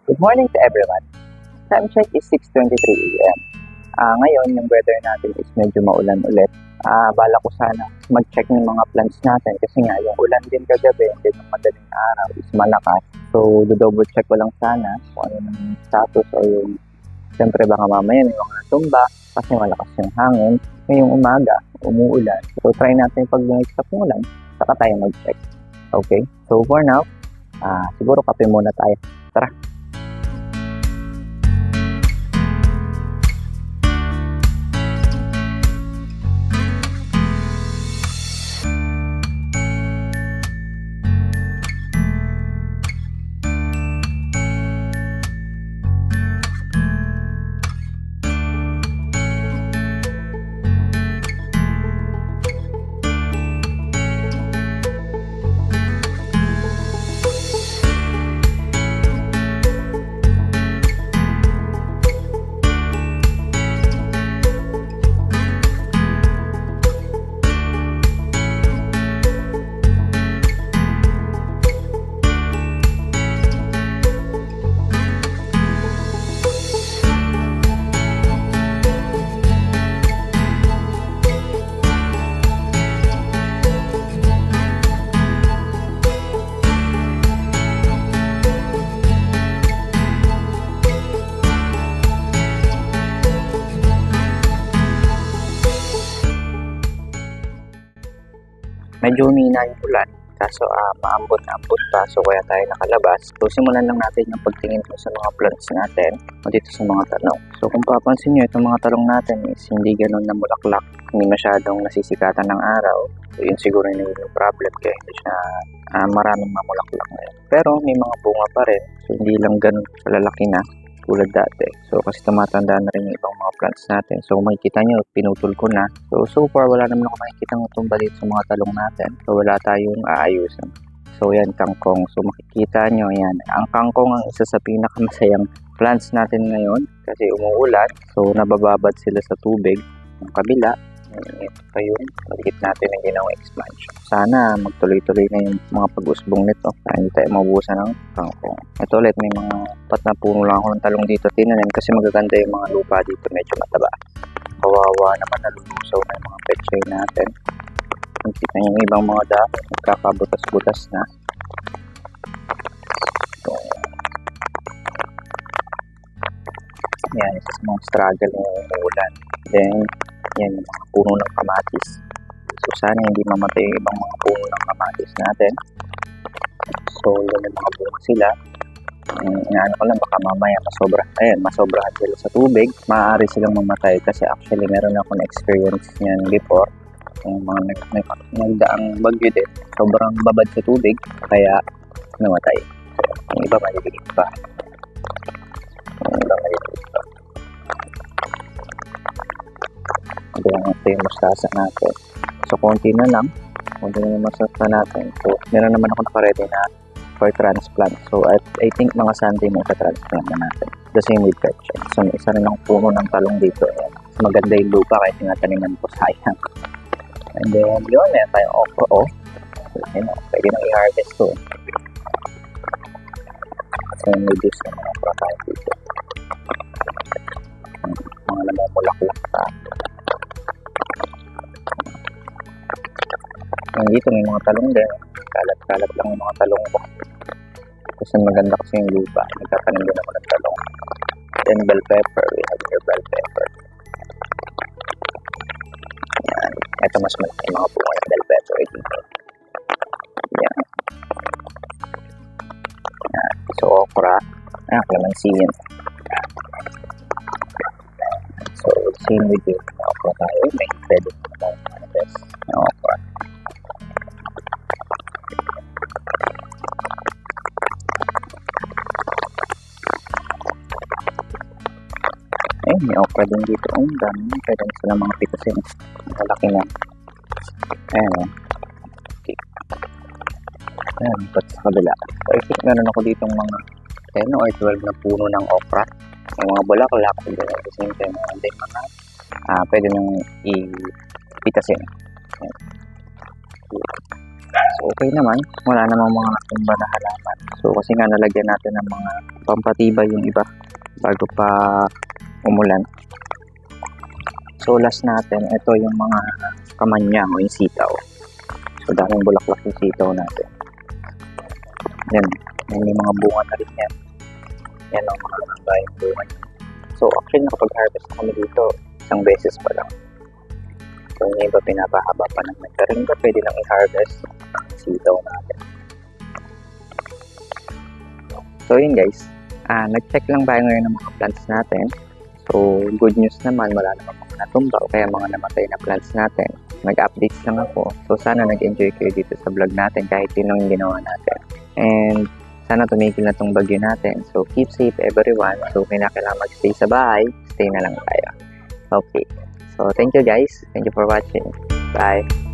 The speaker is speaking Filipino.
Good morning to everyone. Time check is 6:23 AM. Ngayon, yung weather natin is medyo maulan ulit. Bala ko sana mag-check ng mga plants natin kasi nga yung ulan din kagabi and then yung madaling araw is malakas. So, double check ko lang sana kung ano yung status o yung siyempre baka mamaya may mga tumba kasi malakas yung hangin. Ngayong umaga, umuulan. So, try natin pag bumagsak ng ulan, saka tayo mag-check. Okay? So, for now, siguro kape muna tayo. Tara! Medyo humina yung ulan, kaso maambot-ambot pa, so kaya tayo nakalabas. So simulan lang natin yung pagtingin ko sa mga plants natin o dito sa mga talong. So kung papansin nyo, itong mga talong natin is hindi ganun na mulaklak, hindi masyadong nasisikatan ng araw. So yun siguro yung naging problem kaya hindi siya maraming mamulaklak ngayon. Pero may mga bunga pa rin, so hindi lang ganun kalalaki na tulad dati. So kasi tumatanda na rin yung ibang mga plants natin. So makikita nyo, pinutol ko na. So far wala naman ako makikita ng tumba dito sa mga talong natin. So wala tayong aayusan. So yan, kangkong. So makikita nyo yan. Ang kangkong ang isa sa pinakamasayang plants natin ngayon kasi umuulan. So nabababad sila sa tubig. Ang kabila, ito pa yung maligit natin na ginawang expansion. Sana magtuloy-tuloy na yung mga pag-usbong nito para hindi tayo mabuhusan ng kangkong. Ito ulit, may mga pat na puno lang ako ng talong dito tinanim kasi magaganda yung mga lupa dito, medyo mataba. Kawawa naman, nalulusaw na yung mga pechay natin. Nakikita nyo yung ibang mga dahon, nagkakabutas-butas na. So, yan, isa sa mga struggle ng ulan. Then, yan yung mga puno ng kamatis. So sana hindi mamatay yung ibang mga puno ng kamatis natin. So yun yung mga bunga sila. Inaano ko lang baka mamaya masobrahan sila sa tubig. Maaari silang mamatay kasi actually meron ako na experience niyan before. Yung mga nagdaang bagyo din. Sobrang babad sa tubig kaya namatay. Yung iba maliliit pa. Kaya ito yung mustasa natin. So, konti na lang. Konti na yung mustasa natin. So, meron naman ako nakaredy na for transplant. So, I think mga Sunday mo ka-transplant na natin. The same with pechay. So, may isa rin ang puno ng talong dito. So, maganda yung lupa kahit tinataniman ko, sayang. And then, yun, meron tayong okra. So, yun, pwede nang i-harvest to. So, may juice na mga okra tayo dito. Mga namumulaklak pa. Dito may mga talong din. Kalat-kalat lang yung mga talong ko. Kasi maganda kasi yung lupa. Nagtatanim din ako ng talong. Then bell pepper. We have here bell pepper. Yan. Ito mas malaki yung mga bunga ng bell pepper dito. Yan. Yan. So okra. Calamansi yan. So same with you. Okra tayo. May credit na manifest ng okra. May okra din dito. Ang dami. Pwede sila mga pitasin. Malaki na. Ayan. Okay. Ayan. Pat sa kabila. So, I think meron ako ditong mga 10 or 12 na puno ng okra. May mga bulaklak. At the same time, meron din mga pwede nang ipitasin. Ayan. So, okay naman. Wala namang mga natumba na halaman. So, kasi nga nalagyan natin ng mga pampatibay yung iba bago pa umulan. So, last natin, ito yung mga kamanyang o yung sitaw. So, daming bulaklak yung sitaw natin. Yan. May mga bunga na rin yan. Yan ang mga bayang bunga niya. So, actually, nakapag-harvest na kami dito isang beses pa lang. So, yung iba pinapahaba pa naman. Pero yung iba pwede lang i-harvest ang sitaw natin. So, yun guys. Nag-check lang tayo ngayon ng mga plants natin. So, good news naman, wala naman mga natumba o kaya mga namatay na plants natin. Nag-updates lang ako. So, sana nag-enjoy kayo dito sa vlog natin kahit yun ang ginawa natin. And, sana tumigil na tong bagyo natin. So, keep safe everyone. So, kailangan mag-stay sa bahay. Stay na lang tayo. Okay. So, thank you guys. Thank you for watching. Bye.